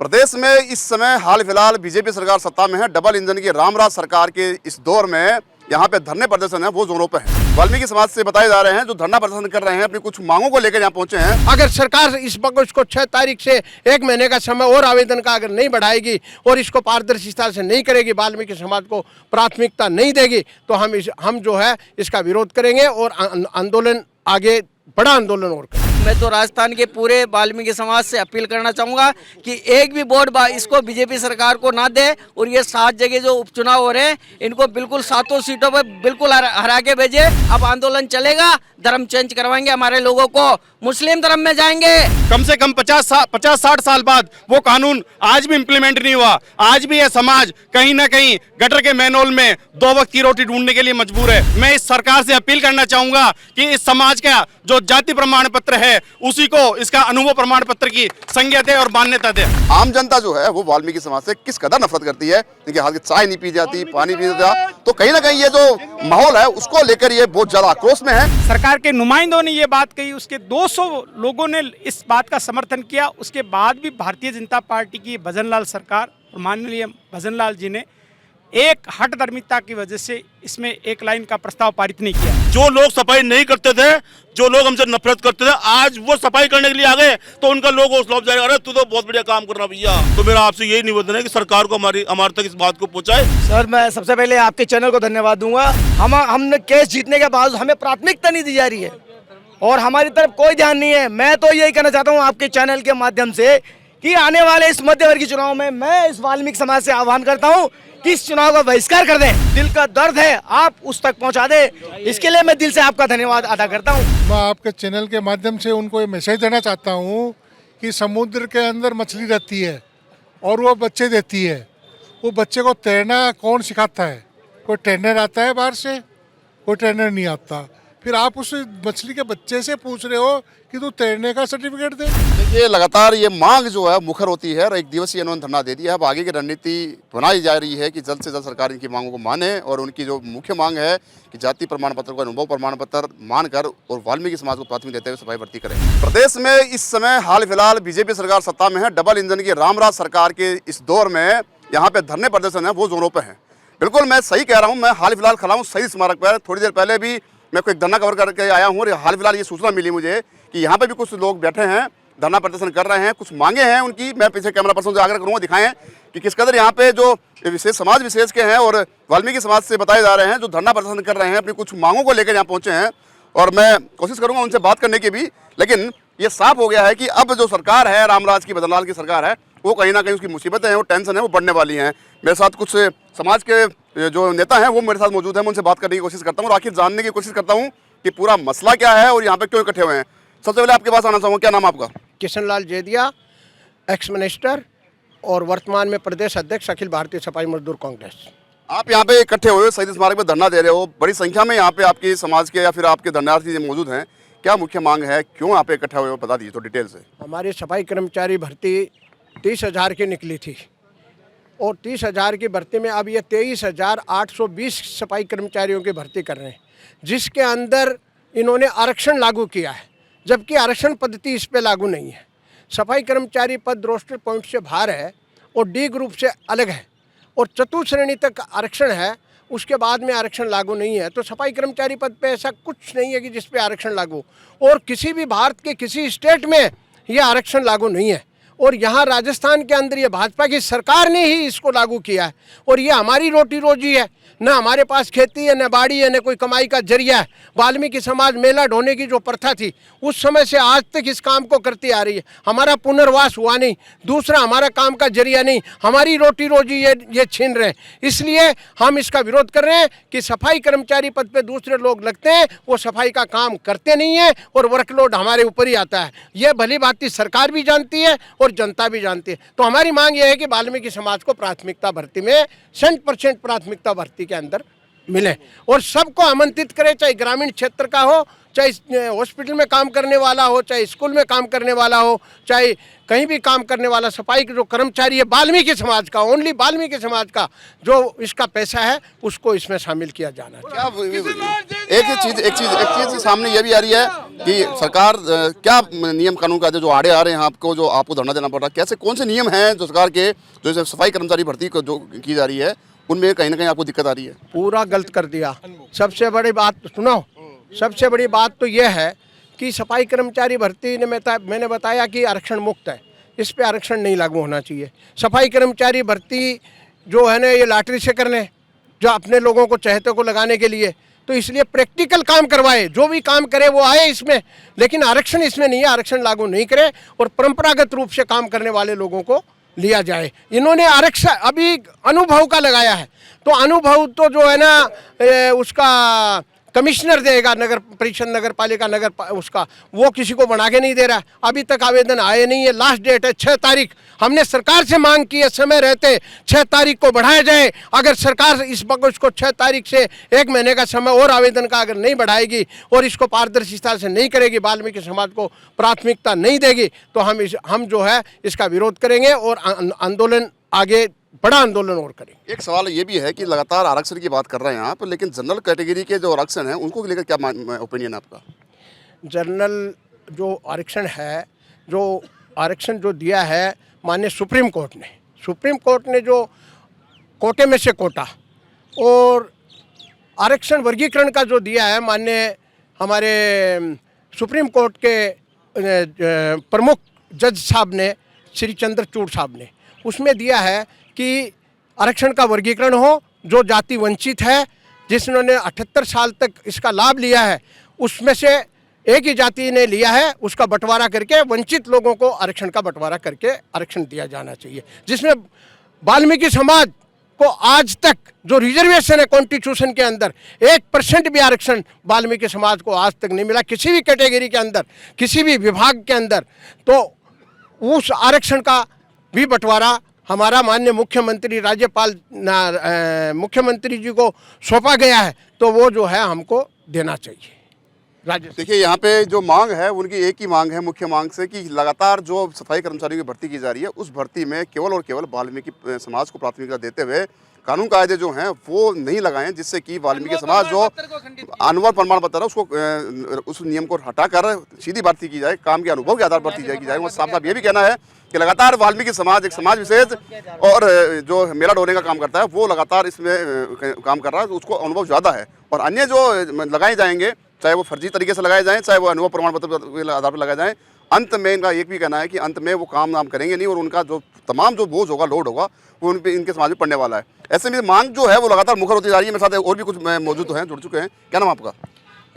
प्रदेश में इस समय हाल फिलहाल बीजेपी सरकार सत्ता में है। डबल इंजन की रामराज सरकार के इस दौर में यहाँ पे धरने प्रदर्शन है वो जोरों पे है। वाल्मीकि समाज से बताए जा रहे हैं जो धरना प्रदर्शन कर रहे हैं, अपनी कुछ मांगों को लेकर यहाँ पहुंचे हैं। अगर सरकार इस वक्त को 6 तारीख से 1 महीने का समय और आवेदन का अगर नहीं बढ़ाएगी और इसको पारदर्शिता से नहीं करेगी, वाल्मीकि समाज को प्राथमिकता नहीं देगी, तो हम जो है इसका विरोध करेंगे और आंदोलन आगे बड़ा आंदोलन और करेंगे। मैं तो राजस्थान के पूरे वाल्मीकि समाज से अपील करना चाहूँगा कि एक भी वोट इसको बीजेपी सरकार को ना दे और ये 7 जगह जो उपचुनाव हो रहे हैं इनको बिल्कुल 7 सीटों पर बिल्कुल हरा के भेजे। अब आंदोलन चलेगा, धर्म चेंज करवाएंगे, हमारे लोगों को मुस्लिम धर्म में जाएंगे। कम से कम 50-60 साल बाद वो कानून आज भी इम्प्लीमेंट नहीं हुआ। आज भी ये समाज कहीं ना कहीं गटर के मैनहोल में 2 वक्त की रोटी ढूंढने के लिए मजबूर है। मैं इस सरकार से अपील करना चाहूंगा कि इस समाज का जो जाति प्रमाण पत्र है उसी को इसका अनुभव प्रमाण पत्र की संज्ञा दे और मान्यता दे। आम जनता जो है वो वाल्मीकि समाज से किस कदर नफरत करती है, इनके हाथ की चाय नहीं पी जाती, पानी पी जाता, तो कहीं ना कहीं ये जो माहौल है उसको लेकर ये बहुत ज्यादा आक्रोश में है। सरकार के नुमाइंदों ने ये बात कही, उसके 200 लोगों ने इस बात का समर्थन किया। उसके बाद भी भारतीय जनता पार्टी की भजनलाल सरकार और माननीय भजनलाल जी ने एक हठधर्मिता की वजह से इसमें एक लाइन का प्रस्ताव पारित नहीं किया। जो लोग सफाई नहीं करते थे, जो लोग हमसे नफरत करते थे, आज वो सफाई करने के लिए आ गए तो उनका लोग हौसला जाएगा, अरे तू तो बहुत बढ़िया काम कर रहा भैया। तो मेरा आपसे यही निवेदन है कि सरकार को हमारे तक इस बात को पहुंचाए। सर, मैं सबसे पहले आपके चैनल को धन्यवाद दूंगा। हमने केस जीतने के बाद हमें प्राथमिकता नहीं दी जा रही है और हमारी तरफ कोई ध्यान नहीं है। मैं तो यही कहना चाहता हूँ आपके चैनल के माध्यम से कि आने वाले इस मध्यवर्गीय चुनाव में मैं इस वाल्मीकि समाज से आह्वान करता हूँ कि इस चुनाव का बहिष्कार कर दें। दिल का दर्द है, आप उस तक पहुँचा दें, इसके लिए मैं दिल से आपका धन्यवाद अदा करता हूँ। मैं आपके चैनल के माध्यम से उनको ये मैसेज देना चाहता हूँ कि समुद्र के अंदर मछली रहती है और वो बच्चे देती है। वो बच्चे को तैरना कौन सिखाता है? कोई ट्रेनर आता है बाहर से? कोई ट्रेनर नहीं आता। फिर आप उस मछली के बच्चे से पूछ रहे हो कि तू तैरने का सर्टिफिकेट दे। देखिए लगातार ये मांग जो है मुखर होती है और 1 दिवसीय इन्होंने धरना दे दिया है। अब आगे की रणनीति बनाई जा रही है कि जल्द से जल्द सरकार इनकी मांगों को माने और उनकी जो मुख्य मांग है कि जाति प्रमाण पत्र को अनुभव प्रमाण पत्र मानकर और वाल्मीकि समाज को प्राथमिकता देते हुए सफाई भर्ती करें। प्रदेश में इस समय हाल फिलहाल बीजेपी सरकार सत्ता में है। डबल इंजन की रामराज सरकार के इस दौर में यहाँ पे धरने प्रदर्शन है वो जोरों पे है। बिल्कुल मैं सही कह रहा हूँ। मैं हाल फिलहाल खड़ा हूँ शहीद स्मारक पर। थोड़ी देर पहले भी मैं कोई धरना कवर करके आया हूँ और हाल फिलहाल ये सूचना मिली मुझे कि यहाँ पे भी कुछ लोग बैठे हैं, धरना प्रदर्शन कर रहे हैं, कुछ मांगे हैं उनकी। मैं पीछे कैमरा पर्सन से आग्रह करूँगा दिखाएं कि किस कदर यहाँ पे जो विशेष समाज विशेष के हैं और वाल्मीकि समाज से बताए जा रहे हैं जो धरना प्रदर्शन कर रहे हैं, अपनी कुछ मांगों को लेकर यहाँ पहुँचे हैं और मैं कोशिश करूँगा उनसे बात करने की भी। लेकिन ये साफ हो गया है कि अब जो सरकार है, रामराज की भजनलाल की सरकार है, वो कहीं ना कहीं उसकी मुसीबतें हैं, वो टेंशन है, वो बढ़ने वाली हैं। मेरे साथ कुछ समाज के जो नेता हैं वो मेरे साथ मौजूद हैं, मैं उनसे बात करने की कोशिश करता हूँ और आखिर जानने की कोशिश करता हूँ कि पूरा मसला क्या है और यहाँ पे क्यों इकट्ठे हुए हैं। सबसे पहले आपके पास आना चाहूँगा, क्या नाम आपका? किशनलाल जेदिया, एक्स मिनिस्टर और वर्तमान में प्रदेश अध्यक्ष अखिल भारतीय सफाई मजदूर कांग्रेस। आप यहाँ पे इकट्ठे हुए शहीद स्मारक पे धरना दे रहे हो, बड़ी संख्या में यहाँ पे आपकी समाज के या फिर आपके धरनार्थी मौजूद हैं, क्या मुख्य मांग है, क्यों यहाँ पे इकट्ठे हुए हो, बता दीजिए तो डिटेल से। हमारी सफाई कर्मचारी भर्ती 30,000 की निकली थी और 30,000 की भर्ती में अब ये 23,820 सफाई कर्मचारियों की भर्ती कर रहे हैं, जिसके अंदर इन्होंने आरक्षण लागू किया है, जबकि आरक्षण पद्धति इस पे लागू नहीं है। सफाई कर्मचारी पद रोस्टर पॉइंट से बाहर है और डी ग्रुप से अलग है और चतुर्थ श्रेणी तक आरक्षण है, उसके बाद में आरक्षण लागू नहीं है। तो सफाई कर्मचारी पद पे ऐसा कुछ नहीं है कि जिस पे आरक्षण लागू, और किसी भी भारत के किसी स्टेट में ये आरक्षण लागू नहीं है और यहाँ राजस्थान के अंदर ये भाजपा की सरकार ने ही इसको लागू किया है और ये हमारी रोटी रोजी है। न हमारे पास खेती है, न बाड़ी है, न कोई कमाई का जरिया है। वाल्मीकि समाज मेला ढोने की जो प्रथा थी उस समय से आज तक इस काम को करती आ रही है। हमारा पुनर्वास हुआ नहीं, दूसरा हमारा काम का जरिया नहीं, हमारी रोटी रोजी ये छीन रहे हैं। इसलिए हम इसका विरोध कर रहे हैं कि सफाई कर्मचारी पद पे दूसरे लोग लगते हैं, वो सफाई का काम करते नहीं हैं और वर्कलोड हमारे ऊपर ही आता है। ये भली भांति सरकार भी जानती है और जनता भी जानती है। तो हमारी मांग ये है कि वाल्मीकि समाज को प्राथमिकता भर्ती में 100% प्राथमिकता भर्ती के अंदर मिले और सबको आमंत्रित करे, चाहे ग्रामीण क्षेत्र का हो, चाहे हॉस्पिटल में काम करने वाला हो, चाहे स्कूल में काम करने वाला हो, चाहे कहीं भी काम करने वाला सफाई के जो कर्मचारी है वाल्मीकि समाज का, ओनली वाल्मीकि समाज का जो इसका पैसा है उसको इसमें शामिल किया जाना चाहिए। क्या एक चीज सामने ये भी आ रही है कि सरकार क्या नियम कानून का जो आड़े आ रहे हैं आपको धरना देना पड़ रहा है, कैसे कौन से नियम हैं जो सरकार के जो सफाई कर्मचारी भर्ती को जो की जा रही है उनमें कहीं ना कहीं आपको दिक्कत आ रही है? पूरा गलत कर दिया। सबसे बड़ी बात सुनो, सबसे बड़ी बात तो यह है कि सफाई कर्मचारी भर्ती ने मैंने बताया कि आरक्षण मुक्त है, इस पे आरक्षण नहीं लागू होना चाहिए। सफाई कर्मचारी भर्ती जो है ना ये लॉटरी से करने, जो अपने लोगों को चहेते को लगाने के लिए, तो इसलिए प्रैक्टिकल काम करवाए, जो भी काम करे वो आए इसमें, लेकिन आरक्षण इसमें नहीं है, आरक्षण लागू नहीं करे और परंपरागत रूप से काम करने वाले लोगों को लिया जाए। इन्होंने आरक्षण अभी अनुभव का लगाया है, तो अनुभव तो जो है ना उसका कमिश्नर देगा, नगर परिषद नगर पालिका उसका, वो किसी को बना के नहीं दे रहा। अभी तक आवेदन आए नहीं है, लास्ट डेट है 6 तारीख। हमने सरकार से मांग की है समय रहते 6 तारीख को बढ़ाया जाए। अगर सरकार इस वक्त इसको 6 तारीख से 1 महीने का समय और आवेदन का अगर नहीं बढ़ाएगी और इसको पारदर्शिता से नहीं करेगी, वाल्मीकि समाज को प्राथमिकता नहीं देगी, तो हम जो है इसका विरोध करेंगे और आंदोलन आगे बड़ा आंदोलन और करेंगे। एक सवाल ये भी है कि लगातार आरक्षण की बात कर रहे हैं आप, लेकिन जनरल कैटेगरी के जो आरक्षण है उनको लेकर क्या ओपिनियन है आपका? जनरल जो आरक्षण है, जो आरक्षण जो दिया है माननीय सुप्रीम कोर्ट ने जो कोटे में से कोटा और आरक्षण वर्गीकरण का जो दिया है माननीय हमारे सुप्रीम कोर्ट के प्रमुख जज साहब ने, श्री चंद्रचूड़ साहब ने, उसमें दिया है कि आरक्षण का वर्गीकरण हो, जो जाति वंचित है जिन्होंने 78 साल तक इसका लाभ लिया है उसमें से एक ही जाति ने लिया है, उसका बंटवारा करके वंचित लोगों को आरक्षण का बंटवारा करके आरक्षण दिया जाना चाहिए, जिसमें वाल्मीकि समाज को आज तक जो रिजर्वेशन है कॉन्स्टिट्यूशन के अंदर 1% भी आरक्षण वाल्मीकि समाज को आज तक नहीं मिला, किसी भी कैटेगरी के अंदर, किसी भी विभाग के अंदर। तो उस आरक्षण का भी बंटवारा हमारा माननीय मुख्यमंत्री मुख्यमंत्री जी को सौंपा गया है, तो वो जो है हमको देना चाहिए। देखिए यहाँ पे जो मांग है उनकी एक ही मांग है, मुख्य मांग से कि लगातार जो सफाई कर्मचारियों की भर्ती की जा रही है उस भर्ती में केवल और केवल वाल्मीकि समाज को प्राथमिकता देते हुए कानून कायदे जो हैं वो नहीं लगाएं, जिससे कि वाल्मीकि समाज जो अनुभव प्रमाण पत्र है उसको उस नियम को हटाकर सीधी भर्ती की जाए, काम के अनुभव के आधार पर की जाए। वो साफ साफ ये भी कहना है कि लगातार वाल्मीकि समाज एक समाज विशेष और जो मेला ढोने का काम करता है वो लगातार इसमें काम कर रहा है, उसको अनुभव ज़्यादा है। और अन्य जो लगाए जाएंगे, चाहे वो फर्जी तरीके से लगाए जाएं, चाहे वो अनुभव प्रमाण पत्र के आधार पर लगाए जाएं, अंत में इनका एक भी कहना है कि अंत में वो काम नाम करेंगे नहीं और उनका जो तमाम जो बोझ होगा, लोड होगा, वो उन पे इनके समाज में पड़ने वाला है। ऐसे में मांग जो है वो लगातार मुखर होती जा रही है। मेरे साथ और भी कुछ मौजूद हैं, जुड़ चुके हैं। क्या नाम आपका?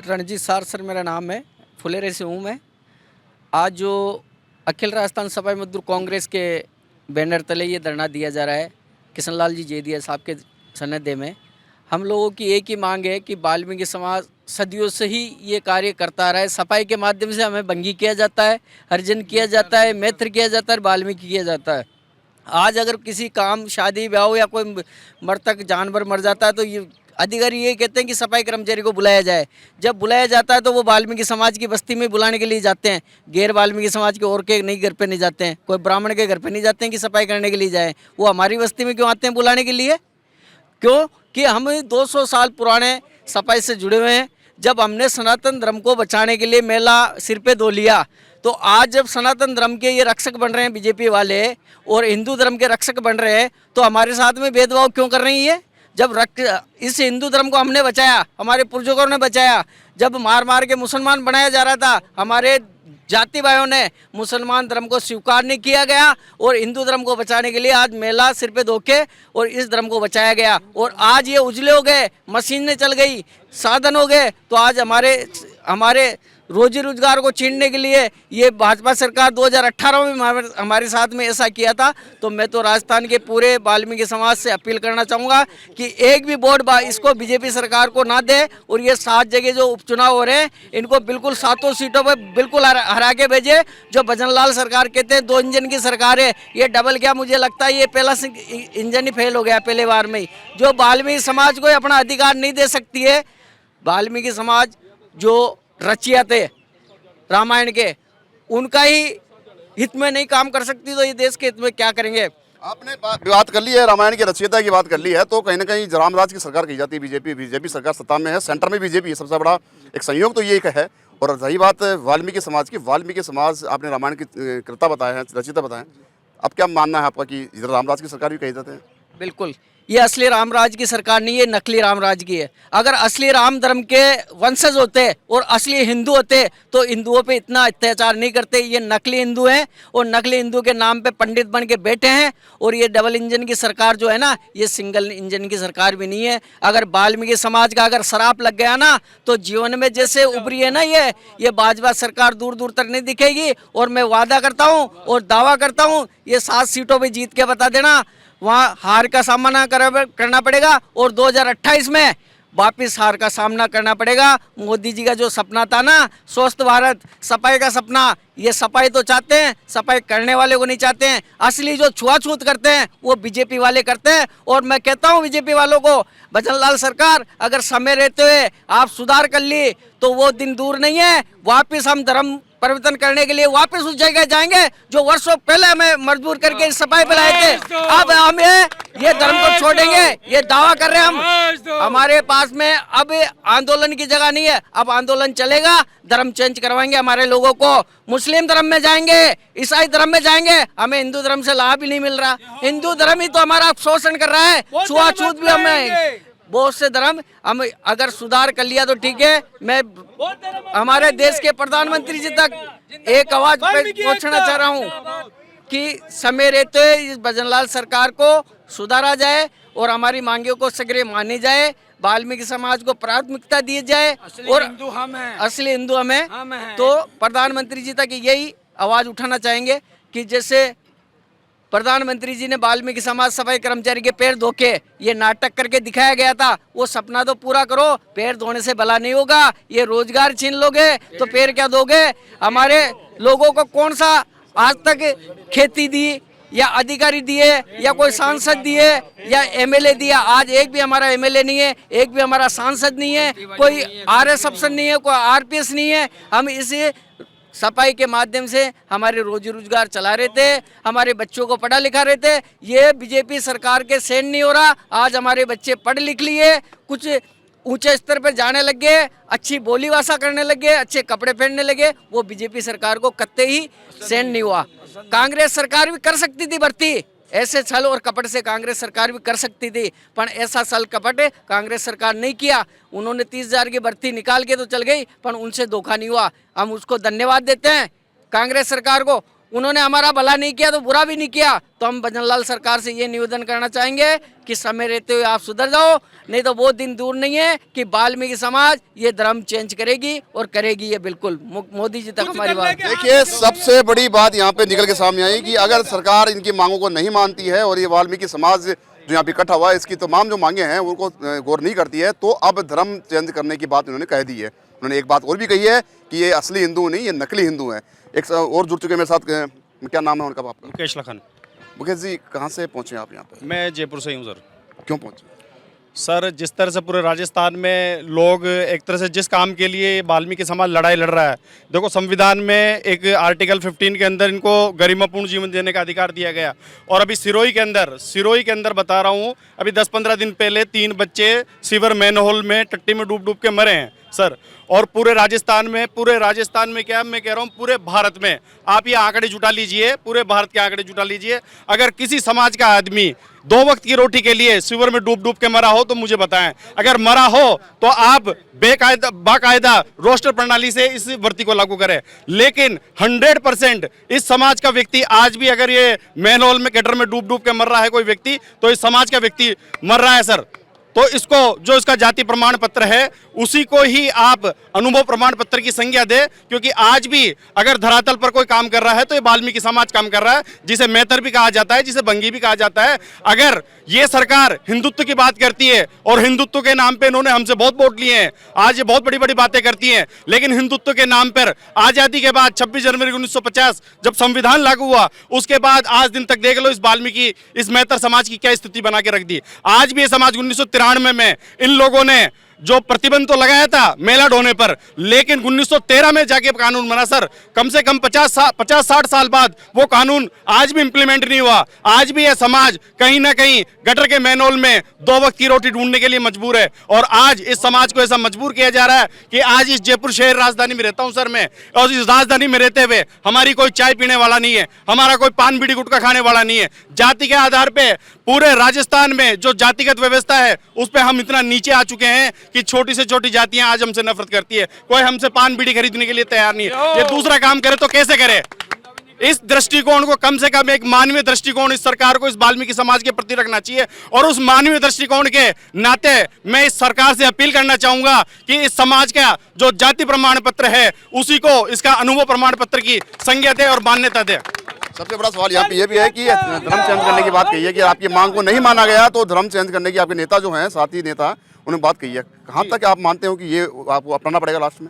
रणजीत सर मेरा नाम है, फुलेरे से हूँ मैं। आज जो अखिल राजस्थान सफाई मजदूर कांग्रेस के बैनर तले ये धरना दिया जा रहा है किशन लाल जी जेदिया साहब के सन्निध्य में, हम लोगों की एक ही मांग है कि वाल्मीकि समाज सदियों से ही ये कार्य करता रहा है। सफाई के माध्यम से हमें भंगी किया जाता है, हरिजन किया जाता है, मैत्र किया जाता है, वाल्मीकि किया जाता है। आज अगर किसी काम, शादी ब्याह या कोई मृतक जानवर मर जाता है तो ये अधिकारी ये कहते हैं कि सफाई कर्मचारी को बुलाया जाए। जब बुलाया जाता है तो वो वाल्मीकि समाज की बस्ती में बुलाने के लिए जाते हैं, गैर वाल्मीकि समाज के और के नहीं घर पे नहीं जाते हैं, कोई ब्राह्मण के घर पे नहीं जाते हैं कि सफाई करने के लिए जाएँ। वो हमारी बस्ती में क्यों आते हैं बुलाने के लिए? क्यों कि हम 200 साल पुराने सफाई से जुड़े हुए हैं। जब हमने सनातन धर्म को बचाने के लिए मेला सिर पे धो लिया, तो आज जब सनातन धर्म के ये रक्षक बन रहे हैं बीजेपी वाले और हिंदू धर्म के रक्षक बन रहे हैं, तो हमारे साथ में भेदभाव क्यों कर रही है? जब इस हिंदू धर्म को हमने बचाया, हमारे पूर्वजों ने बचाया, जब मार मार के मुसलमान बनाया जा रहा था, हमारे जाति भाइयों ने मुसलमान धर्म को स्वीकार नहीं किया गया और हिंदू धर्म को बचाने के लिए आज मेला सिर पे धोके और इस धर्म को बचाया गया। और आज ये उजले हो गए, मशीनें चल गई, साधन हो गए, तो आज हमारे रोजी रोजगार को छीनने के लिए ये भाजपा सरकार 2018 में हमारे साथ में ऐसा किया था। तो मैं तो राजस्थान के पूरे वाल्मीकि समाज से अपील करना चाहूँगा कि एक भी वोट इसको बीजेपी सरकार को ना दे, और ये 7 जगह जो उपचुनाव हो रहे हैं इनको बिल्कुल 7 सीटों पर बिल्कुल हरा के भेजे। जो भजन लाल सरकार कहते हैं 2 इंजन की सरकार है, ये डबल क्या, मुझे लगता है ये पहला इंजन ही फेल हो गया पहले बार में ही। जो वाल्मीकि समाज को अपना अधिकार नहीं दे सकती है, वाल्मीकि समाज जो रचिया थे रामायण के, उनका ही हित में नहीं काम कर सकती तो ये देश के हित में क्या करेंगे। आपने बात कर ली है, रामायण की रचयिता की बात कर ली है, तो कहीं ना कहीं रामराज की सरकार की जाती है बीजेपी सरकार सत्ता में है, सेंटर में बीजेपी है, सबसे बड़ा एक संयोग तो ये है। और रही बात वाल्मीकि समाज की, वाल्मीकि समाज आपने रामायण की कृता बताया है, रचयिता बताया, अब क्या मानना है आपका कि इधर रामराज की सरकार भी कही जाते हैं? बिल्कुल, ये असली रामराज की सरकार नहीं है, नकली रामराज की है। अगर असली राम धर्म के वंशज होते और असली हिंदू होते तो हिंदुओं पे इतना अत्याचार नहीं करते। ये नकली हिंदू हैं और नकली हिंदू के नाम पे पंडित बन के बैठे हैं। और ये डबल इंजन की सरकार जो है ना, ये सिंगल इंजन की सरकार भी नहीं है। अगर वाल्मीकि समाज का अगर शराप लग गया ना तो जीवन में जैसे उभरी है ना ये भाजपा सरकार दूर दूर तक नहीं दिखेगी। और मैं वादा करता हूँ और दावा करता हूँ, ये 7 सीटों पर जीत के बता देना, वहाँ हार का सामना करना पड़ेगा और 2028 में वापिस हार का सामना करना पड़ेगा। मोदी जी का जो सपना था ना, स्वस्थ भारत, सफाई का सपना, ये सफाई तो चाहते हैं, सफाई करने वाले को नहीं चाहते हैं। असली जो छुआछूत करते हैं वो बीजेपी वाले करते हैं। और मैं कहता हूँ बीजेपी वालों को, भजनलाल सरकार अगर समय रहते हुए आप सुधार कर ली तो वो दिन दूर नहीं है, वापिस हम धर्म परिवर्तन करने के लिए वापस उस जगह जाएंगे जो वर्षों पहले हमें मजबूर करके सफाई पे लाए थे। अब हम ये धर्म को छोड़ेंगे, ये दावा कर रहे हैं हम। हमारे पास में अब आंदोलन की जगह नहीं है, अब आंदोलन चलेगा, धर्म चेंज करवाएंगे हमारे लोगों को। मुस्लिम धर्म में जाएंगे, ईसाई धर्म में जाएंगे, हमें हिंदू धर्म से लाभ ही नहीं मिल रहा। हिंदू धर्म ही तो हमारा शोषण कर रहा है, छुआछूत भी हमें, बहुत से धर्म। हम अगर सुधार कर लिया तो ठीक है। मैं हमारे देश के प्रधानमंत्री जी तक एक आवाज पहुंचना चाह रहा हूं कि समय रहते हुए इस भजनलाल सरकार को सुधारा जाए और हमारी मांगों को शीघ्र मानी जाए, वाल्मीकि समाज को प्राथमिकता दी जाए और असली हिंदू हमें। तो प्रधानमंत्री जी तक यही आवाज उठाना चाहेंगे कि जैसे प्रधानमंत्री जी ने वाल्मीकि समाज सफाई कर्मचारी के पैर धो के ये नाटक करके दिखाया गया था, वो सपना तो पूरा करो। पैर धोने से भला नहीं होगा, ये रोजगार छीन लोगे तो पैर क्या दोगे। हमारे लोगों को कौन सा आज तक खेती दी या अधिकारी दिए या कोई सांसद दिए या एमएलए दिया? आज एक भी हमारा एमएलए नहीं है, एक भी हमारा सांसद नहीं है, कोई आरएस अफसर नहीं है, कोई आरपीएस नहीं है। हम इसे सफाई के माध्यम से हमारे रोजी रोजगार चला रहे थे, हमारे बच्चों को पढ़ा लिखा रहे थे। ये बीजेपी सरकार के सहन नहीं हो रहा। आज हमारे बच्चे पढ़ लिख लिए, कुछ ऊंचे स्तर पर जाने लग गए, अच्छी बोली भाषा करने लगे, अच्छे कपड़े पहनने लगे। वो बीजेपी सरकार को कत्ते ही सहन नहीं हुआ। कांग्रेस सरकार भी कर सकती थी भर्ती, ऐसे छल और कपट से कांग्रेस सरकार भी कर सकती थी, पर ऐसा छल कपट कांग्रेस सरकार नहीं किया। उन्होंने 30,000 की भर्ती निकाल के तो चल गई, पर उनसे धोखा नहीं हुआ। हम उसको धन्यवाद देते हैं कांग्रेस सरकार को। उन्होंने हमारा भला नहीं किया तो बुरा भी नहीं किया। तो हम भजनलाल सरकार से ये निवेदन करना चाहेंगे कि समय रहते हुए आप सुधर जाओ, नहीं तो वो दिन दूर नहीं है कि वाल्मीकि समाज ये धर्म चेंज करेगी और करेगी ये बिल्कुल। मोदी जी तक हमारी बात। देखिए, सबसे बड़ी बात यहाँ पे निकल के सामने आई कि अगर सरकार इनकी मांगों को नहीं मानती है और ये वाल्मीकि समाज जो यहाँ पे इकट्ठा हुआ है इसकी तमाम जो मांगे हैं उनको गौर नहीं करती है, तो अब धर्म चेंज करने की बात उन्होंने कह दी है। उन्होंने एक बात और भी कही है कि ये असली हिंदू नहीं, ये नकली हिंदू हैं। एक और जुड़ चुके मेरे साथ, क्या नाम है उनका आपका? मुकेश लखन। मुकेश जी, कहाँ से पहुँचे आप यहाँ पे? मैं जयपुर से ही हूँ सर। क्यों पहुँचे? सर, जिस तरह से पूरे राजस्थान में लोग एक तरह से जिस काम के लिए वाल्मीकि समाज लड़ाई लड़ रहा है, देखो संविधान में एक आर्टिकल 15 के अंदर इनको गरिमापूर्ण जीवन देने का अधिकार दिया गया। और अभी सिरोही के अंदर बता रहा हूँ, अभी 10-15 दिन पहले 3 बच्चे सीवर मैनहोल में टट्टी में डूब के मरे हैं सर। और पूरे राजस्थान में क्या, मैं कह रहा हूँ पूरे भारत में आप ये आंकड़े जुटा लीजिए, पूरे भारत के आंकड़े जुटा लीजिए। अगर किसी समाज का आदमी 2 वक्त की रोटी के लिए सीवर में डूब के मरा हो तो मुझे बताएं। अगर मरा हो तो आप बाकायदा रोस्टर प्रणाली से इस भर्ती को लागू करें। लेकिन 100% इस समाज का व्यक्ति आज भी अगर ये मैनहोल में गटर में डूब के मर रहा है कोई व्यक्ति, तो इस समाज का व्यक्ति मर रहा है सर। तो इसको जो इसका जाति प्रमाण पत्र है उसी को ही आप अनुभव प्रमाण पत्र की संज्ञा दे, क्योंकि आज भी अगर धरातल पर कोई काम कर रहा है तो ये वाल्मीकि समाज काम कर रहा है, जिसे मैतर भी कहा जाता है, जिसे बंगी भी कहा जाता है। अगर ये सरकार हिंदुत्व की बात करती है और हिंदुत्व के नाम पे इन्होंने हमसे बहुत वोट लिए हैं, आज ये बहुत बड़ी बड़ी बातें करती हैं, लेकिन हिंदुत्व के नाम पर आजादी के बाद 26 जनवरी 1950 जब संविधान लागू हुआ उसके बाद आज दिन तक देख लो इस वाल्मीकि इस मैतर समाज की क्या स्थिति बना के रख दी। आज भी ये समाज 1993 में इन लोगों ने जो प्रतिबंध तो लगाया था मेला ढोने पर, लेकिन 1913 में जाके कानून बना सर। कम से कम 50-60 साल बाद वो कानून आज भी इंप्लीमेंट नहीं हुआ। आज भी यह समाज कहीं ना कहीं गटर के मैनहोल में 2 वक्त की रोटी ढूंढने के लिए मजबूर है। और आज इस समाज को ऐसा मजबूर किया जा रहा है कि आज इस जयपुर शहर राजधानी में रहता हूं सर मैं, और इस राजधानी में रहते हुए हमारी कोई चाय पीने वाला नहीं है, हमारा कोई पान बीड़ी गुटखा खाने वाला नहीं है। जाति के आधार पे पूरे राजस्थान में जो जातिगत व्यवस्था है उस पर हम इतना नीचे आ चुके हैं कि छोटी से छोटी जातियां आज हमसे नफरत करती है। कोई हमसे पान बीड़ी खरीदने के लिए तैयार नहीं है। ये दूसरा काम करे तो कैसे करे? इस दृष्टिकोण को कम से कम एक मानवीय दृष्टिकोण इस सरकार को इस वाल्मीकि समाज के प्रति रखना चाहिए। और उस मानवीय दृष्टिकोण के नाते मैं इस सरकार से अपील करना चाहूंगा कि इस समाज का जो जाति प्रमाण पत्र है उसी को इसका अनुभव प्रमाण पत्र की संज्ञा दे और मान्यता दे। सबसे बड़ा सवाल यहाँ पे ये भी है कि धर्म चेंज करने की बात कही है कि आपकी मांग को नहीं माना गया तो धर्म चेंज करने की आपके नेता जो हैं, साथी नेता, उन्होंने बात कही है। कहाँ तक आप मानते हो कि ये आपको अपनाना पड़ेगा लास्ट में?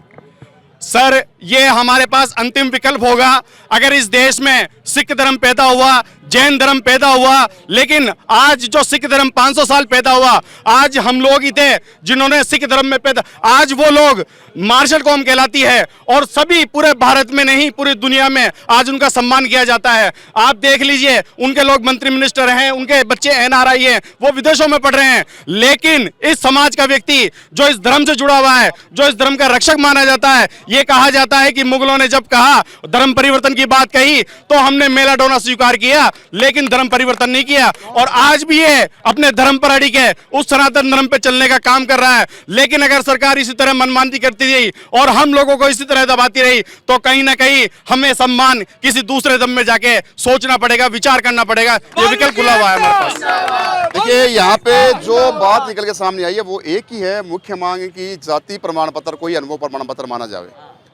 सर ये हमारे पास अंतिम विकल्प होगा। अगर इस देश में सिख धर्म पैदा हुआ, जैन धर्म पैदा हुआ, लेकिन आज जो सिख धर्म 500 साल पैदा हुआ, आज हम लोग ही थे जिन्होंने सिख धर्म में पैदा, आज वो लोग मार्शल कौम कहलाती है और सभी पूरे भारत में नहीं पूरी दुनिया में आज उनका सम्मान किया जाता है। आप देख लीजिए उनके लोग मंत्री मिनिस्टर हैं, उनके बच्चे NRI हैं, वो विदेशों में पढ़ रहे हैं, लेकिन इस समाज का व्यक्ति जो इस धर्म से जुड़ा हुआ है, जो इस धर्म का रक्षक माना जाता है, ये कहा जाता है कि मुगलों ने जब कहा धर्म परिवर्तन की बात कही तो हमने मेला ढोना स्वीकार किया, लेकिन धर्म परिवर्तन नहीं किया। और आज भी ये अपने धर्म पर अड़िग है, उस सनातन धर्म पे चलने का काम कर रहा है। लेकिन अगर सरकार इसी तरह मनमानी करती रही और हम लोगों को इसी तरह दबाती रही तो कहीं ना कहीं हमें सम्मान किसी दूसरे धर्म में जाके सोचना पड़ेगा, विचार करना पड़ेगा। ये विकल्प खुला हुआ है हमारे पास। देखिए यहाँ पे जो बात निकल के सामने आई है वो एक ही है, मुख्य मांग की जाति प्रमाण पत्र को ही अनुभव प्रमाण पत्र माना जाए।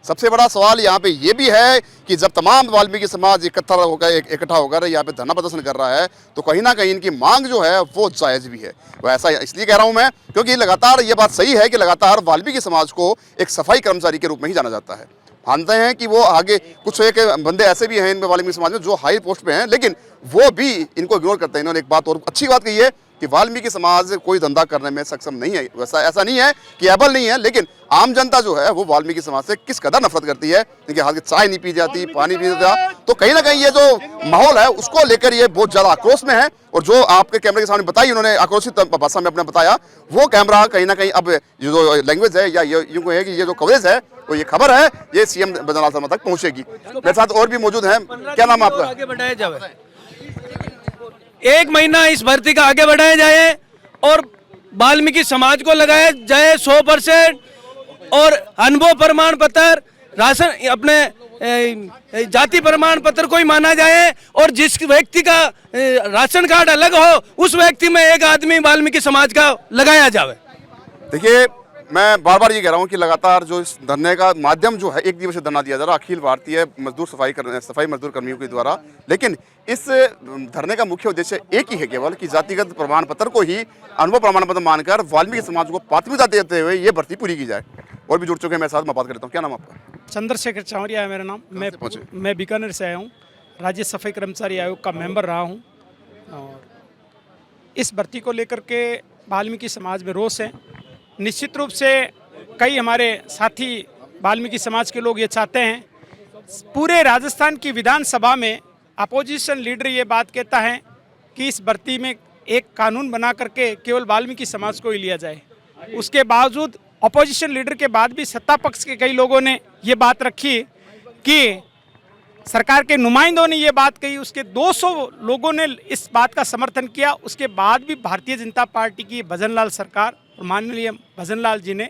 सबसे बड़ा सवाल यहाँ पे ये भी है कि जब तमाम वाल्मीकि समाज इकट्ठा होकर यहाँ पे धरना प्रदर्शन कर रहा है तो कहीं ना कहीं इनकी मांग जो है वो जायज़ भी है। वो ऐसा इसलिए कह रहा हूँ मैं क्योंकि लगातार ये बात सही है कि लगातार वाल्मीकि समाज को एक सफाई कर्मचारी के रूप में ही जाना जाता है। मानते हैं कि वो आगे कुछ एक बंदे ऐसे भी हैं इनमें वाल्मीकि समाज में जो हाई पोस्ट पे हैं, लेकिन वो भी इनको इग्नोर करते हैं। इन्होंने एक बात और अच्छी बात कही है कि वाल्मीकि समाज कोई धंधा करने में सक्षम नहीं है। वैसा ऐसा नहीं है कि एबल नहीं है, लेकिन आम जनता जो है वो वाल्मीकि समाज से किस कदर नफरत करती है। इनके हाथ की चाय नहीं पी जाती, पानी पी जाता, तो कहीं ना कहीं ये जो माहौल है उसको लेकर ये बहुत ज़्यादा आक्रोश में है। और जो आपके कैमरे के सामने बताई उन्होंने आक्रोशित भाषा में अपने बताया, वो कैमरा कहीं ना कहीं अब ये जो लैंग्वेज है या यूँ है कि ये जो कवरेज है तो ये खबर है ये CM बद्रीनाथ शर्मा तक पहुँचेगी। मेरे साथ और भी मौजूद हैं। क्या नाम है आपका? आगे बढ़ाया जाए, 1 महीना इस भर्ती का आगे बढ़ाया जाए और वाल्मीकि समाज को लगाया जाए 100% और अनुभव प्रमाण पत्र, राशन अपने जाति प्रमाण पत्र को ही माना जाए और जिस व्यक्ति का राशन कार्ड अलग हो उस व्यक्ति में एक आदमी वाल्मीकि समाज का लगाया जाए। देखिए मैं बार बार ये कह रहा हूँ कि लगातार जो इस धरने का माध्यम जो है, एक दिवसीय धरना दिया जा रहा है अखिल भारतीय मजदूर सफाई मजदूर कर्मियों के द्वारा, लेकिन इस धरने का मुख्य उद्देश्य एक ही है केवल कि जातिगत प्रमाण पत्र को ही अनुभव प्रमाण पत्र मानकर वाल्मीकि समाज को प्राथमिकता देते हुए ये भर्ती पूरी की जाए। और भी जुड़ चुके हैं मेरे साथ, मैं बात करता हूँ। क्या नाम आपका? चंद्रशेखर चावरिया है मेरा नाम। मैं बीकानेर से आया हूँ, राज्य सफाई कर्मचारी आयोग का मेंबर रहा हूँ और इस भर्ती को लेकर के वाल्मीकि समाज में रोष है। निश्चित रूप से कई हमारे साथी वाल्मीकि समाज के लोग ये चाहते हैं, पूरे राजस्थान की विधानसभा में अपोजिशन लीडर ये बात कहता है कि इस भर्ती में एक कानून बना करके केवल वाल्मीकि समाज को ही लिया जाए। उसके बावजूद अपोजिशन लीडर के बाद भी सत्ता पक्ष के कई लोगों ने ये बात रखी कि सरकार के नुमाइंदों ने ये बात कही, उसके 200 लोगों ने इस बात का समर्थन किया। उसके बाद भी भारतीय जनता पार्टी की भजनलाल सरकार और माननीय भजनलाल जी ने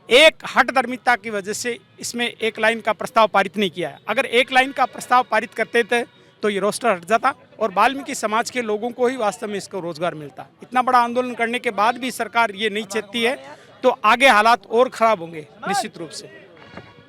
एक हठधर्मिता की वजह से इसमें 1 लाइन का प्रस्ताव पारित नहीं किया है। अगर 1 लाइन का प्रस्ताव पारित करते थे तो ये रोस्टर हट जाता और वाल्मीकि समाज के लोगों को ही वास्तव में इसको रोजगार मिलता। इतना बड़ा आंदोलन करने के बाद भी सरकार ये नहीं चेतती है तो आगे हालात और खराब होंगे निश्चित रूप से।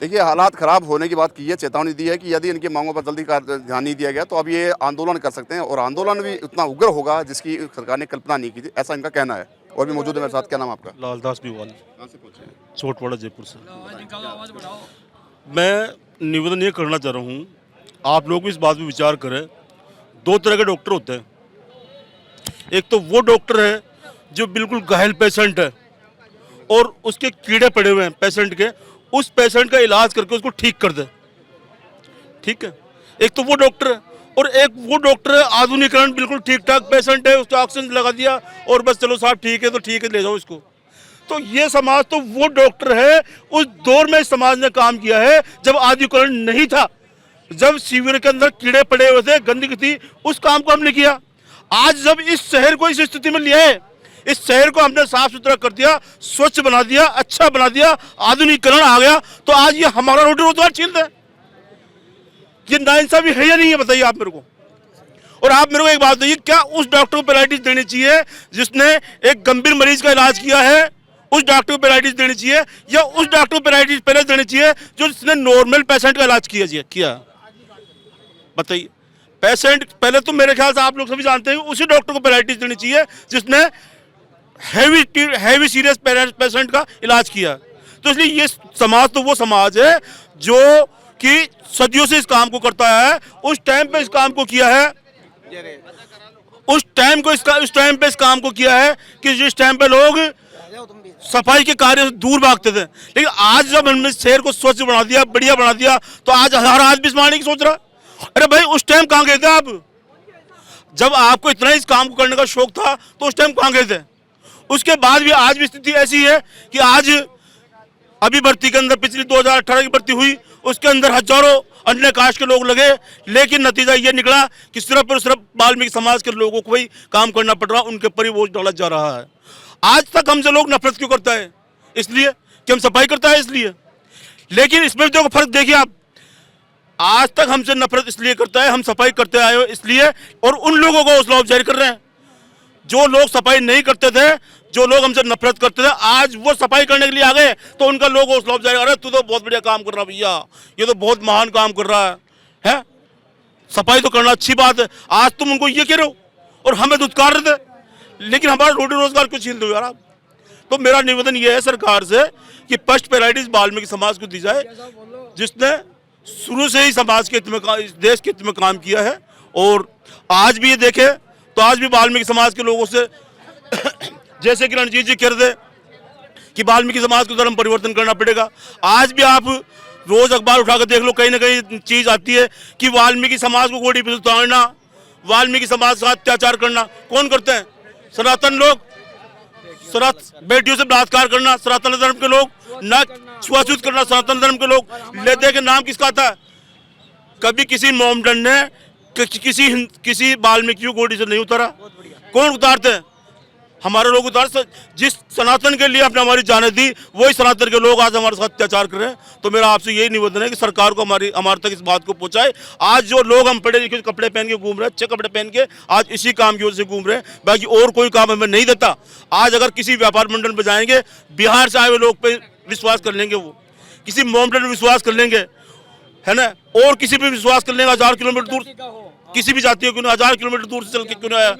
देखिए, हालात खराब होने की बात की है, चेतावनी दी है कि यदि इनकी मांगों पर जल्दी ध्यान नहीं दिया गया तो अब ये आंदोलन कर सकते हैं और आंदोलन भी उतना उग्र होगा जिसकी सरकार ने कल्पना नहीं की थी, ऐसा इनका कहना है। और भी मौजूद है मेरे साथ। क्या नाम आपका? लालदास बीवाल, कहाँ से पहुंचे हैं? छोटवाड़ा जयपुर से। मैं निवेदन ये करना चाह रहा हूँ, आप लोग भी इस बात पर विचार करें। दो तरह के डॉक्टर होते हैं। एक तो वो डॉक्टर है जो बिल्कुल घायल पेशेंट है और उसके कीड़े पड़े हुए हैं पेशेंट के, उस पेशेंट का इलाज करके उसको ठीक कर दे, ठीक है। एक तो वो डॉक्टर है और एक वो डॉक्टर है आधुनिकरण, बिल्कुल ठीक ठाक पेशेंट है, उसको ऑक्सीजन लगा दिया और बस चलो साहब ठीक है तो ठीक है, ले जाओ इसको। तो ये समाज तो वो डॉक्टर है, उस दौर में समाज ने काम किया है जब आधुनिकरण नहीं था, जब शिविर के अंदर कीड़े पड़े हुए थे, गंदगी थी, उस काम को हमने किया। आज जब इस शहर को इस स्थिति में लिया है, इस शहर को हमने साफ सुथरा कर दिया, स्वच्छ बना दिया, अच्छा बना दिया, आधुनिकरण आ गया, तो आज ये हमारा रोटी रोजगार छीन रहे हैं। ये नाइंसाफी है या नहीं है, बताइए आप मेरे को। और आप मेरे को एक बात बताइए, क्या उस डॉक्टर को पैरालिटिस देनी चाहिए जिसने एक गंभीर मरीज का इलाज किया है, उस डॉक्टर को पैरालिटिस देनी चाहिए, या उस डॉक्टर को पैरालिटिस पहले देनी चाहिए जो जिसने नॉर्मल पेशेंट का इलाज किया? बताइए। पेशेंट पहले तो मेरे ख्याल से आप लोग सभी जानते हैं उसी डॉक्टर को पैरालिटिस देनी चाहिए जिसने हैवी सीरियस पेशेंट का इलाज किया। तो इसलिए ये समाज तो वो समाज है जो कि सदियों से इस काम को करता है, उस टाइम पे इस काम को किया है, उस टाइम पे इस काम को किया है कि जिस टाइम पे लोग सफाई के कार्य से दूर भागते थे। लेकिन आज जब हमने शहर को स्वच्छ बना दिया, बढ़िया बना दिया, तो आज हर आदमी इस मारने की सोच रहा है। अरे भाई, उस टाइम कहाँ गए थे आप? जब आपको इतना इस काम को करने का शौक था तो उस टाइम कहाँ गए थे? उसके बाद भी आज भी स्थिति ऐसी है कि आज अभी भर्ती के अंदर पिछली 2018 की भर्ती हुई, उसके अंदर हजारों अन्य कास्ट के लोग लगे, लेकिन नतीजा ये निकला कि सिर्फ और सिर्फ वाल्मीकि समाज के लोगों को ही काम करना पड़ रहा, उनके ऊपर ही बोझ डाला जा रहा है। आज तक हमसे लोग नफरत क्यों करता है? इसलिए कि हम सफाई करता है, इसलिए। लेकिन इसमें देखो फर्क देखिए आप, आज तक हमसे नफरत इसलिए करता है, हम सफाई करते आए हो इसलिए, और उन लोगों को हौसला अफजाई कर रहे हैं जो लोग सफाई नहीं करते थे, जो लोग हमसे नफरत करते थे, आज वो सफाई करने के लिए आ गए तो उनका लोग हौसला अफजाई, अरे तू तो बहुत बढ़िया काम कर रहा भैया, ये तो बहुत महान काम कर रहा है? सफाई तो करना अच्छी बात है। आज तुम उनको ये कह रहे हो और हमें दुत्कार रहे थे, लेकिन हमारा रोटी रोजगार क्यों छीन दो यार आप? तो मेरा निवेदन ये है सरकार से कि फर्स्ट प्रायोरिटी वाल्मीकि समाज को दी जाए, जिसने शुरू से ही समाज के हित में, देश के हित में काम किया है। और आज भी ये देखे तो आज भी वाल्मीकि समाज के लोगों से जैसे कि रणजीत जी कह रहे थे कि वाल्मीकि समाज को धर्म परिवर्तन करना पड़ेगा, आज भी आप रोज अखबार उठाकर देख लो, कहीं ना कहीं चीज आती है कि वाल्मीकि समाज को गोड़ी पे उतारना, वाल्मीकि समाज का अत्याचार करना। कौन करते हैं? सनातन लोग, बेटियों से बलात्कार करना सनातन धर्म के लोग, न छुआछूत करना सनातन धर्म के लोग। लेते के नाम किसका आता है? कभी किसी मोमडन ने किसी वाल्मीकि को गोदी से नहीं उतारा। कौन उतारते हैं? हमारे लोग उतार। जिस सनातन के लिए अपने हमारी जाने दी, वही सनातन के लोग आज हमारे साथ अत्याचार कर रहे हैं। तो मेरा आपसे यही निवेदन है कि सरकार को हमारे तक इस बात को पहुंचाए। आज जो लोग हम पढ़े लिखे कपड़े पहन के घूम रहे हैं, अच्छे कपड़े पहन के, आज इसी काम की वजह से घूम रहे हैं, बाकी और कोई काम हमें नहीं देता। आज अगर किसी व्यापार मंडल में जाएंगे, बिहार से आए हुए लोग पे विश्वास कर लेंगे, वो किसी मोमडन में विश्वास कर लेंगे, है ना, और किसी पे विश्वास कर लेंगे 1000 किलोमीटर दूर, किसी भी जाति क्यों 1000 किलोमीटर दूर से चल के क्यों आया,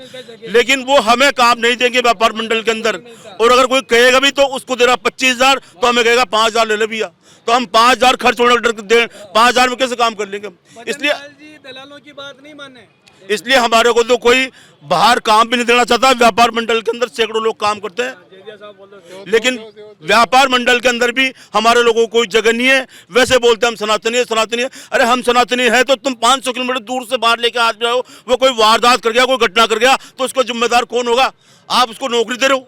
लेकिन वो हमें काम नहीं देंगे व्यापार मंडल के अंदर। और अगर कोई कहेगा भी तो उसको दे रहा 25,000, तो हमें कहेगा 5,000 ले ले भैया, तो हम 5,000 खर्च होने दे, 5,000 में कैसे काम कर लेंगे? इसलिए दलालों की बात नहीं माने, इसलिए हमारे को तो कोई बाहर काम भी नहीं देना चाहता। व्यापार मंडल के अंदर सैकड़ों लोग काम करते हैं, लेकिन व्यापार मंडल के अंदर भी हमारे लोगों को कोई जगह नहीं है। वैसे बोलते हैं हम सनातनी है, सनातनी है। अरे हम सनातनी है तो तुम 500 किलोमीटर दूर से बाहर लेके आ रहे हो, वो कोई वारदात कर गया, कोई घटना कर गया, तो उसको जिम्मेदार कौन होगा? आप उसको नौकरी दे रहे हो,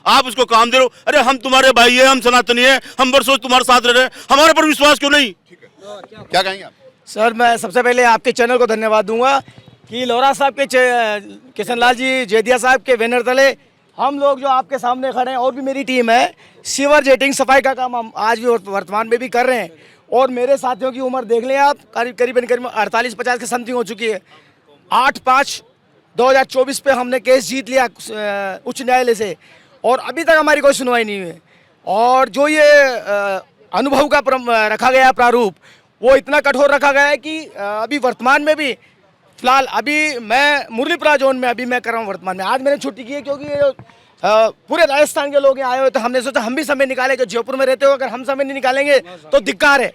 आप उसको काम दे रहे हो। अरे हम तुम्हारे भाई है, हम सनातनी है, हम वर्षों तुम्हारे साथ रह रहे हैं, हमारे पर विश्वास क्यों नहीं? क्या कहेंगे आप? सर, मैं सबसे पहले आपके चैनल को धन्यवाद दूंगा कि लोहरा साहब के किशन लाल जी जेदिया साहब के बैनर तले हम लोग जो आपके सामने खड़े हैं, और भी मेरी टीम है, सीवर जेटिंग सफाई का काम हम आज भी वर्तमान में भी कर रहे हैं। और मेरे साथियों की उम्र देख लें आप, करीबन 48-50 की समथिंग हो चुकी है। 8/5/2024 पे हमने केस जीत लिया उच्च न्यायालय से, और अभी तक हमारी कोई सुनवाई नहीं हुई। और जो ये अनुभव का रखा गया प्रारूप, वो इतना कठोर रखा गया है कि अभी वर्तमान में भी फिलहाल अभी मैं मुरलीपुरा जोन में अभी मैं कर रहा हूँ वर्तमान में। आज मैंने छुट्टी की है क्योंकि ये पूरे राजस्थान के लोग यहाँ आए हुए, तो हमने सोचा हम भी समय निकालें, कि जयपुर में रहते हो अगर हम समय नहीं निकालेंगे तो धिक्कार है।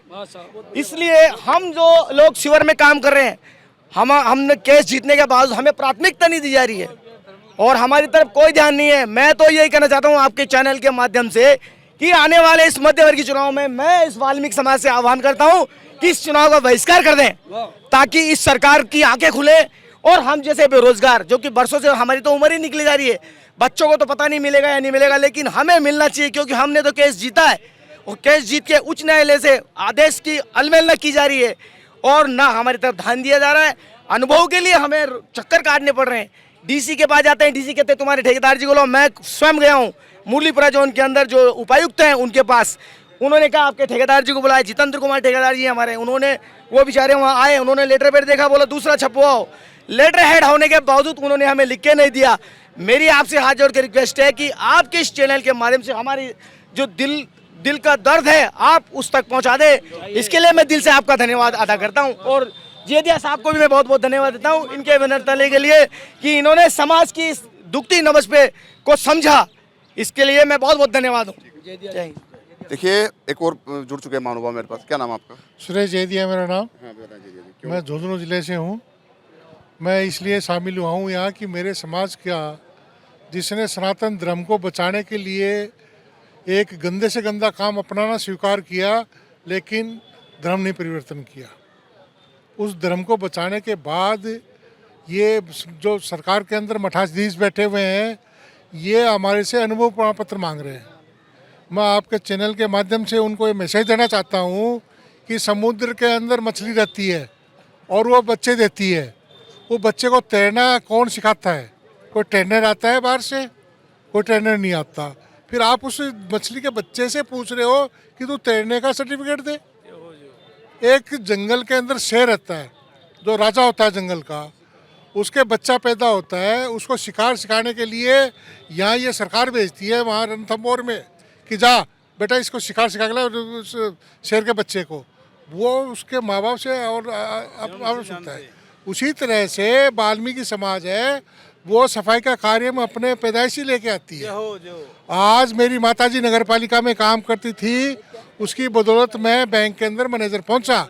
इसलिए हम जो लोग शिविर में काम कर रहे हैं, हमने केस जीतने के बावजूद हमें प्राथमिकता नहीं दी जा रही है और हमारी तरफ कोई ध्यान नहीं है। मैं तो यही कहना चाहता हूँ आपके चैनल के माध्यम से कि आने वाले इस मध्यवर्गीय चुनाव में मैं इस वाल्मीकि समाज से आह्वान करता हूँ कि इस चुनाव का बहिष्कार कर दें, ताकि इस सरकार की आंखें खुले और हम जैसे बेरोजगार, जो कि बरसों से हमारी तो उम्र ही निकली जा रही है, बच्चों को तो पता नहीं मिलेगा या नहीं मिलेगा, लेकिन हमें मिलना चाहिए क्योंकि हमने तो केस जीता है और केस जीत के उच्च न्यायालय से आदेश की अवहेलना की जा रही है और ना हमारी तरफ ध्यान दिया जा रहा है। अनुभव के लिए हमें चक्कर काटने पड़ रहे हैं। डीसी के पास जाते हैं, डीसी कहते हैं तुम्हारे ठेकेदार जी को लो। मैं स्वयं गया हूँ मुरलीपुरा जोन के अंदर, जो उपायुक्त हैं उनके पास, उन्होंने कहा आपके ठेकेदार जी को बुलाया, जितेंद्र कुमार ठेकेदार जी हमारे, उन्होंने वो बेचारे वहाँ आए, उन्होंने लेटर पैड देखा, बोला दूसरा छपवाओ। लेटर हेड होने के बावजूद उन्होंने हमें लिख के नहीं दिया। मेरी आपसे हाथ जोड़ के रिक्वेस्ट है कि आपके इस चैनल के माध्यम से हमारी जो दिल का दर्द है आप उस तक पहुँचा दे। इसके लिए मैं दिल से आपका धन्यवाद अदा करता हूँ और जेदिया साहब को भी मैं बहुत बहुत धन्यवाद देता हूँ इनके विनम्रता के लिए कि इन्होंने समाज की इस दुखती नब्ज पे को समझा। इसके लिए मैं बहुत बहुत धन्यवाद हूँ। देखिए एक और जुड़ चुके हैं महानुभाव मेरे पास। क्या नाम आपका? सुरेश जैदिया मेरा नाम। हाँ बताइए। मैं झुंझुनू जिले से हूँ। मैं इसलिए शामिल हुआ हूँ यहाँ कि मेरे समाज का जिसने सनातन धर्म को बचाने के लिए एक गंदे से गंदा काम अपनाना स्वीकार किया, लेकिन धर्म नहीं परिवर्तन किया। उस धर्म को बचाने के बाद ये जो सरकार के अंदर मठाधीश बैठे हुए हैं, ये हमारे से अनुभव प्रमाण पत्र मांग रहे हैं। मैं आपके चैनल के माध्यम से उनको ये मैसेज देना चाहता हूँ कि समुद्र के अंदर मछली रहती है और वो बच्चे देती है। वो बच्चे को तैरना कौन सिखाता है? कोई ट्रेनर आता है बाहर से? कोई ट्रेनर नहीं आता। फिर आप उस मछली के बच्चे से पूछ रहे हो कि तू तैरने का सर्टिफिकेट दे। एक जंगल के अंदर शेर रहता है, जो राजा होता है जंगल का, उसके बच्चा पैदा होता है, उसको शिकार सिखाने के लिए यहाँ ये सरकार भेजती है वहाँ रणथंभौर में कि जा बेटा इसको शिकार सिखा के ला उस शेर के बच्चे को। वो उसके माँ बाप से और सुनता है। उसी तरह से वाल्मीकि समाज है, वो सफाई का कार्य में अपने पैदाइशी लेके आती है। आज मेरी माताजी नगर पालिका में काम करती थी, उसकी बदौलत मैं बैंक के अंदर मैनेजर पहुंचा।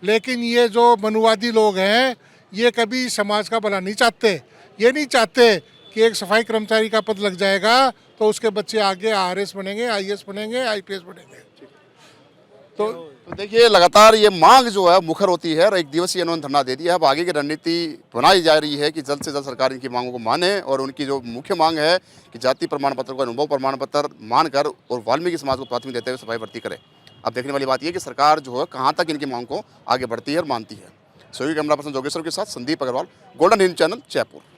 लेकिन ये जो मनुवादी लोग हैं, ये कभी समाज का भला नहीं चाहते। ये नहीं चाहते कि एक सफाई कर्मचारी का पद लग जाएगा तो उसके बच्चे आगे आरएस बनेंगे, आईएएस बनेंगे, आईपीएस बनेंगे। तो देखिए लगातार ये मांग जो है मुखर होती है और एक दिवसीय इन्होंने धरना दे दिया है। अब आगे की रणनीति बनाई जा रही है कि जल्द से जल्द सरकार इनकी मांगों को माने और उनकी जो मुख्य मांग है कि जाति प्रमाण पत्र को अनुभव प्रमाण पत्र मानकर और वाल्मीकि समाज को प्राथमिकता देते हुए सफाई भर्ती करे। अब देखने वाली बात यह कि सरकार जो है कहाँ तक इनकी मांग को आगे बढ़ती है और मानती है। सहयोगी कैमरा पर्सन जोगेश्वर के साथ संदीप अग्रवाल, गोल्डन हिंद चैनल, जयपुर।